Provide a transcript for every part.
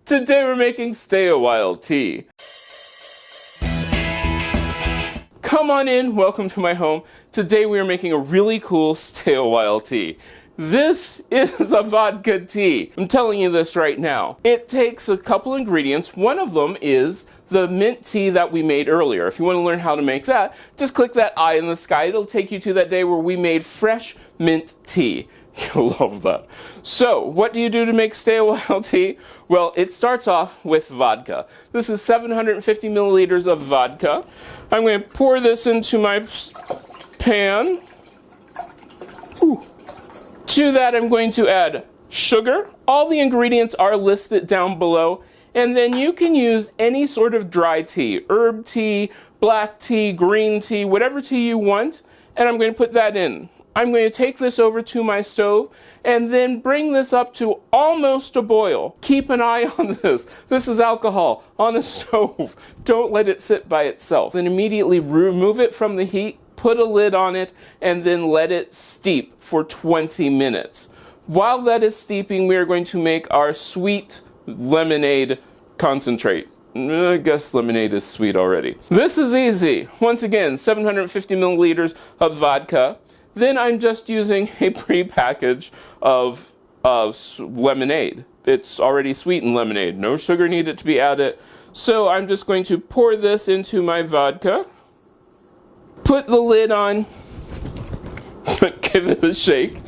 Today we're making Stay a While tea. Come on in, welcome to my home. Today we are making a really cool Stay a While tea. This is a vodka tea. I'm telling you this right now. It takes a couple ingredients. One of them is the mint tea that we made earlier. If you want to learn how to make that, just click that eye in the sky. It'll take you to that day where we made fresh mint tea. You'll love that. So, what do you do to make Stay a While tea? Well, it starts off with vodka. This is 750 milliliters of vodka. I'm going to pour this into my pan. Ooh. To that, I'm going to add sugar. All the ingredients are listed down below. And then you can use any sort of dry tea, herb tea, black tea, green tea, whatever tea you want. And I'm going to put that in. I'm going to take this over to my stove and then bring this up to almost a boil. Keep an eye on this. This is alcohol on a stove. Don't let it sit by itself. Then immediately remove it from the heat, put a lid on it, and then let it steep for 20 minutes. While that is steeping, we are going to make our sweet lemonade concentrate. I guess lemonade is sweet already. This is easy. Once again, 750 milliliters of vodka. Then I'm just using a pre-package of lemonade. It's already sweetened lemonade. No sugar needed to be added. So I'm just going to pour this into my vodka. Put the lid on. Give it a shake.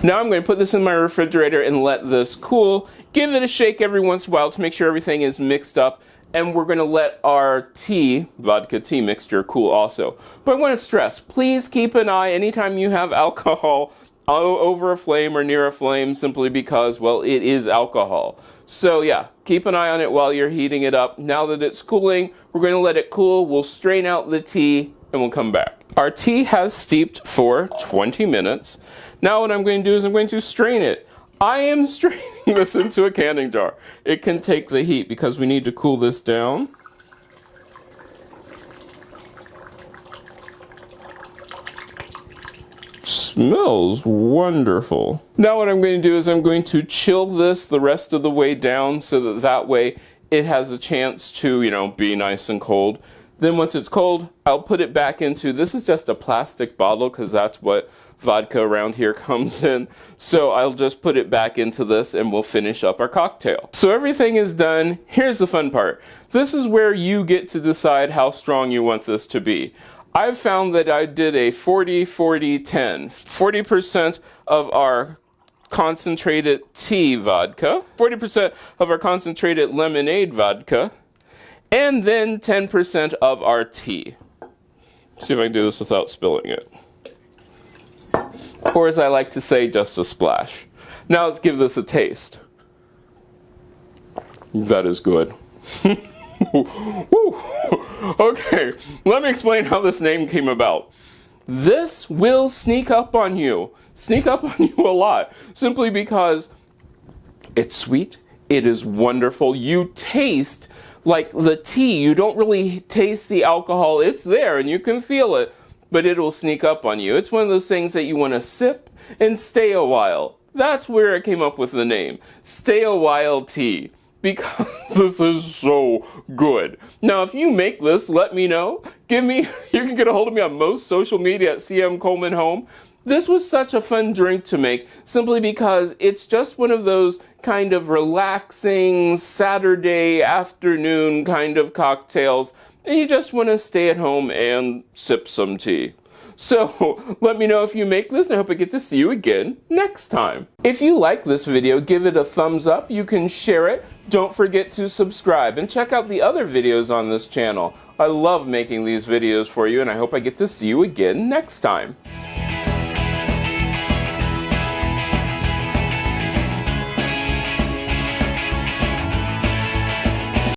Now I'm going to put this in my refrigerator and let this cool. Give it a shake every once in a while to make sure everything is mixed up. And we're going to let our tea, vodka tea mixture, cool also. But I want to stress, please keep an eye anytime you have alcohol over a flame or near a flame, simply because, well, it is alcohol. So yeah, keep an eye on it while you're heating it up. Now that it's cooling, we're going to let it cool. We'll strain out the tea and we'll come back. Our tea has steeped for 20 minutes. Now what I'm going to do is I'm going to strain it. I am straining this into a canning jar. It can take the heat because we need to cool this down. Smells wonderful. Now what I'm going to do is I'm going to chill this the rest of the way down so that way it has a chance to, be nice and cold. Then once it's cold, I'll put it back into, this is just a plastic bottle because that's what vodka around here comes in. So I'll just put it back into this and we'll finish up our cocktail. So everything is done. Here's the fun part. This is where you get to decide how strong you want this to be. I've found that I did a 40-40-10. 40% of our concentrated tea vodka, 40% of our concentrated lemonade vodka, and then 10% of our tea. See if I can do this without spilling it. Or as I like to say, just a splash. Now let's give this a taste. That is good. Okay, let me explain how this name came about. This will sneak up on you. Sneak up on you a lot. Simply because it's sweet. It is wonderful. You taste like the tea. You don't really taste the alcohol. It's there and you can feel it. But it will sneak up on you. It's one of those things that you want to sip and stay a while. That's where I came up with the name, Stay a While Tea, because this is so good. Now, if you make this, let me know. You can get a hold of me on most social media at CM Coleman Home. This was such a fun drink to make, simply because it's just one of those kind of relaxing Saturday afternoon kind of cocktails. And you just want to stay at home and sip some tea. So let me know if you make this, and I hope I get to see you again next time. If you like this video, give it a thumbs up. You can share it. Don't forget to subscribe and check out the other videos on this channel. I love making these videos for you, and I hope I get to see you again next time.